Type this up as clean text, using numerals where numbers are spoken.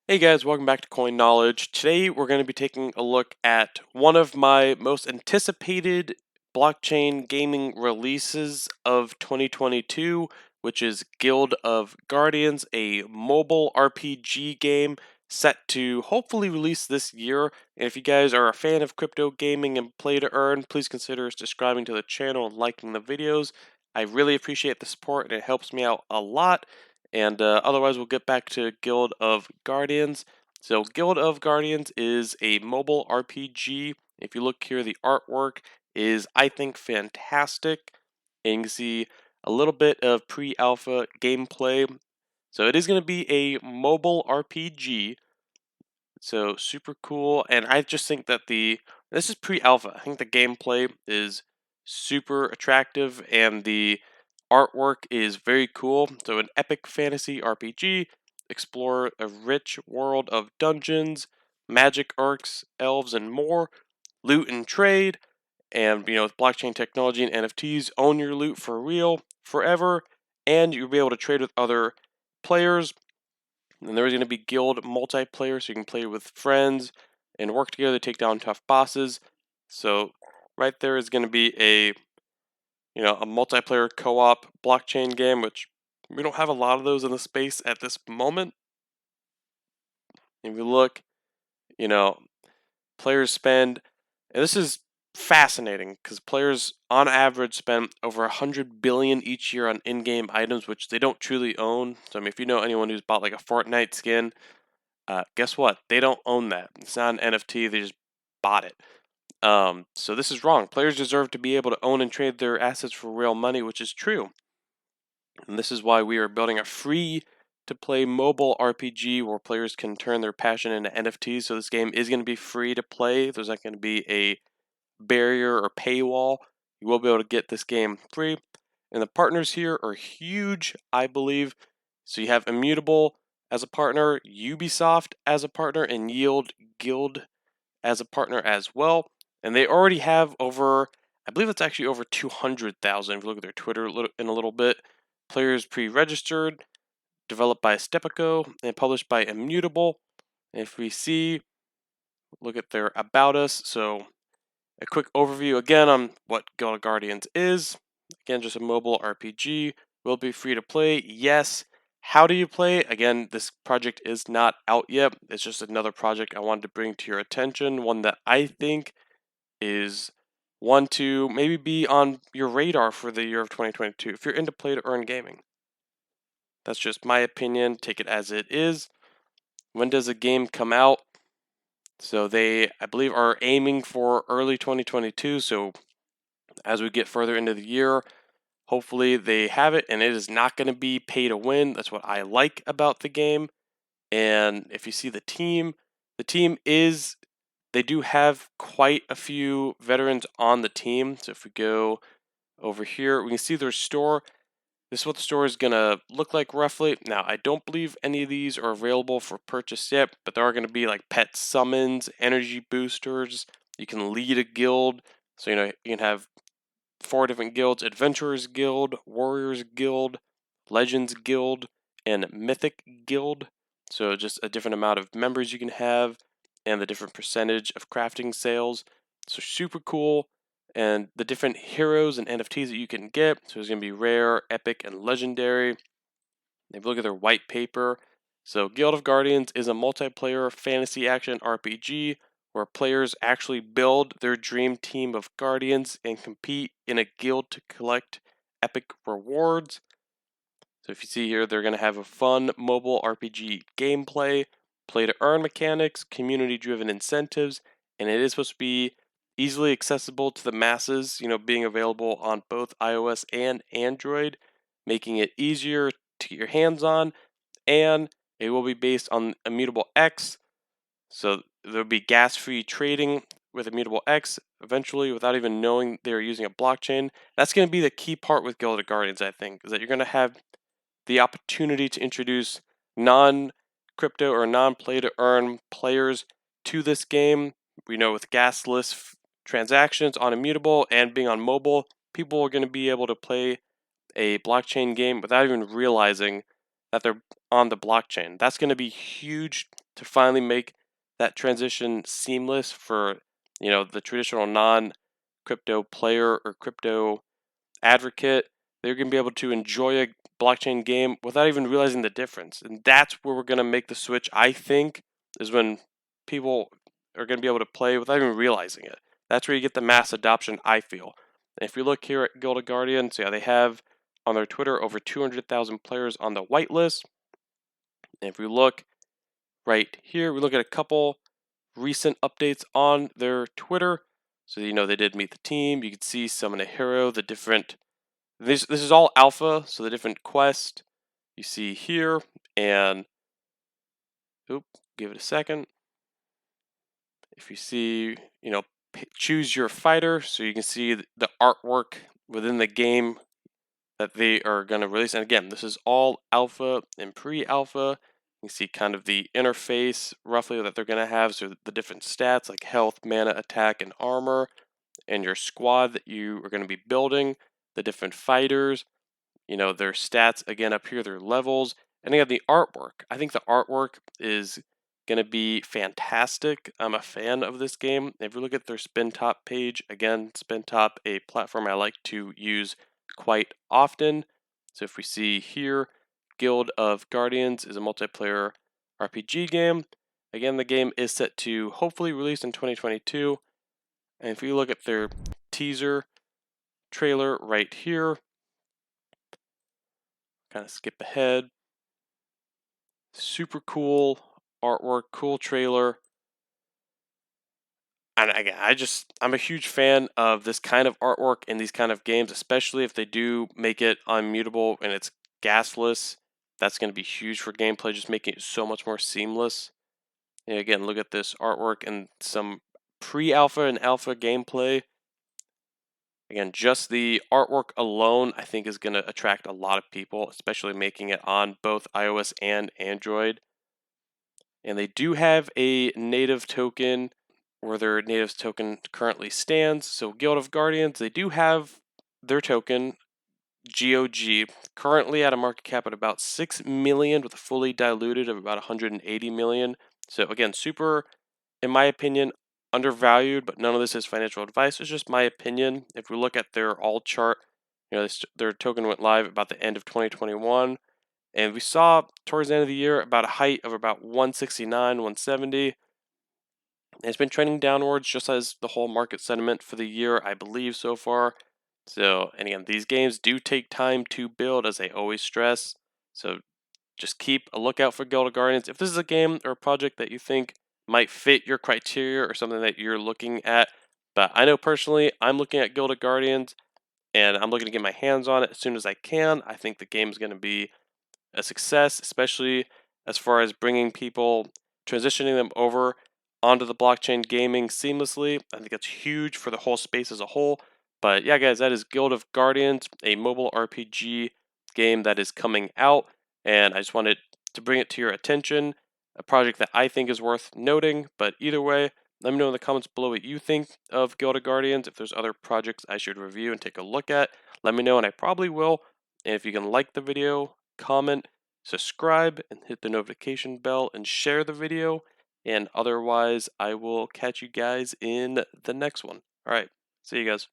Hey guys, welcome back to Coin Knowledge. Today we're going to be taking a look at one of my most anticipated blockchain gaming releases of 2022, which is Guild of Guardians, a mobile RPG game set to hopefully release this year. And if you guys are a fan of crypto gaming and play to earn, please consider subscribing to the channel and liking the videos. I really appreciate the support and it helps me out a lot. And otherwise, we'll get back to Guild of Guardians. So, Guild of Guardians is a mobile RPG. If you look here, the artwork is, I think, fantastic. And you can see a little bit of pre alpha gameplay. So, it is going to be a mobile RPG. So, super cool. And I just think that this is pre alpha. I think the gameplay is super attractive and the artwork is very cool. So, an epic fantasy RPG, explore a rich world of dungeons, magic arcs, elves, and more, loot and trade, and with blockchain technology and NFTs, own your loot for real, forever, and you'll be able to trade with other players. And there's going to be guild multiplayer, so you can play with friends and work together to take down tough bosses. So, right there is going to be a multiplayer co-op blockchain game, which we don't have a lot of those in the space at this moment. If you look, you know, players spend, and this is fascinating because players on average spend over 100 billion each year on in-game items, which they don't truly own. So, I mean, if you know anyone who's bought like a Fortnite skin, guess what? They don't own that. It's not an NFT. They just bought it. So this is wrong. Players deserve to be able to own and trade their assets for real money, which is true. And this is why we are building a free to play mobile RPG where players can turn their passion into NFTs. So this game is going to be free to play. There's not going to be a barrier or paywall. You will be able to get this game free. And the partners here are huge, I believe. So you have Immutable as a partner, Ubisoft as a partner, and Yield Guild as a partner as well. And they already have over, I believe it's actually over 200,000. If you look at their Twitter in a little bit, players pre-registered, developed by Stepico, and published by Immutable. And if we see, look at their About Us. So a quick overview again on what Guild of Guardians is. Again, just a mobile RPG. Will be free to play. Yes. How do you play? Again, this project is not out yet. It's just another project I wanted to bring to your attention. One that I think is one to maybe be on your radar for the year of 2022 if you're into play to earn gaming. That's just my opinion. Take it as it is. When does a game come out? So they, I believe, are aiming for early 2022. So as we get further into the year, hopefully they have it, and it is not going to be pay to win. That's what I like about the game. And if you see the team is, they do have quite a few veterans on the team. So if we go over here, we can see their store. This is what the store is going to look like roughly. Now, I don't believe any of these are available for purchase yet, but there are going to be like pet summons, energy boosters. You can lead a guild. So, you can have 4 different guilds: Adventurers Guild, Warriors Guild, Legends Guild, and Mythic Guild. So, just a different amount of members you can have and the different percentage of crafting sales. So, super cool. And the different heroes and NFTs that you can get. So, there's going to be rare, epic, and legendary. If you look at their white paper, so Guild of Guardians is a multiplayer fantasy action RPG where players actually build their dream team of guardians and compete in a guild to collect epic rewards. So if you see here, they're going to have a fun mobile RPG gameplay, play to earn mechanics, community driven incentives, and it is supposed to be easily accessible to the masses, being available on both iOS and Android, making it easier to get your hands on, and it will be based on Immutable X. So there'll be gas-free trading with Immutable X eventually without even knowing they're using a blockchain. That's going to be the key part with Guild of Guardians, I think, is that you're going to have the opportunity to introduce non-crypto or non-play-to-earn players to this game. We know with gasless transactions on Immutable and being on mobile, people are going to be able to play a blockchain game without even realizing that they're on the blockchain. That's going to be huge to finally make that transition seamless for the traditional non-crypto player or crypto advocate. They're going to be able to enjoy a blockchain game without even realizing the difference. And that's where we're going to make the switch, I think, is when people are going to be able to play without even realizing it. That's where you get the mass adoption, I feel. And if you look here at Guild of Guardians, yeah, they have on their Twitter over 200,000 players on the whitelist. And if we look right here, we look at a couple recent updates on their Twitter. So they did meet the team. You can see summon a hero, the different. This is all alpha, so the different quests you see here, and give it a second. If you see, choose your fighter, so you can see the artwork within the game that they are going to release. And again, this is all alpha and pre-alpha. You see kind of the interface roughly that they're going to have, so the different stats like health, mana, attack, and armor, and your squad that you are going to be building, the different fighters, their stats again up here, their levels, and they have the artwork. I think the artwork is going to be fantastic. I'm a fan of this game. If you look at their Spin Top page, again, Spin Top, a platform I like to use quite often. So if we see here, Guild of Guardians is a multiplayer RPG game. Again, the game is set to hopefully release in 2022. And if you look at their teaser trailer right here, kind of skip ahead. Super cool artwork, cool trailer. And again, I'm a huge fan of this kind of artwork in these kind of games, especially if they do make it unmutable and it's gasless. That's going to be huge for gameplay, just making it so much more seamless. And again, look at this artwork and some pre-alpha and alpha gameplay. Again, just the artwork alone, I think, is going to attract a lot of people, especially making it on both iOS and Android. And they do have a native token where their native token currently stands. So Guild of Guardians, they do have their token, GOG, currently at a market cap at about 6 million with a fully diluted of about 180 million. So again, super, in my opinion, undervalued, but none of this is financial advice. It's just my opinion. If we look at their all chart, their token went live about the end of 2021. And we saw towards the end of the year about a height of about 169, 170. It's been trending downwards just as the whole market sentiment for the year, I believe, so far. So, and again, these games do take time to build, as I always stress. So just keep a lookout for Guild of Guardians. If this is a game or a project that you think might fit your criteria or something that you're looking at, but I know personally, I'm looking at Guild of Guardians and I'm looking to get my hands on it as soon as I can. I think the game is going to be a success, especially as far as bringing people, transitioning them over onto the blockchain gaming seamlessly. I think that's huge for the whole space as a whole. But yeah, guys, that is Guild of Guardians, a mobile RPG game that is coming out. And I just wanted to bring it to your attention, a project that I think is worth noting. But either way, let me know in the comments below what you think of Guild of Guardians. If there's other projects I should review and take a look at, let me know, and I probably will. And if you can like the video, comment, subscribe, and hit the notification bell and share the video. And otherwise, I will catch you guys in the next one. All right. See you guys.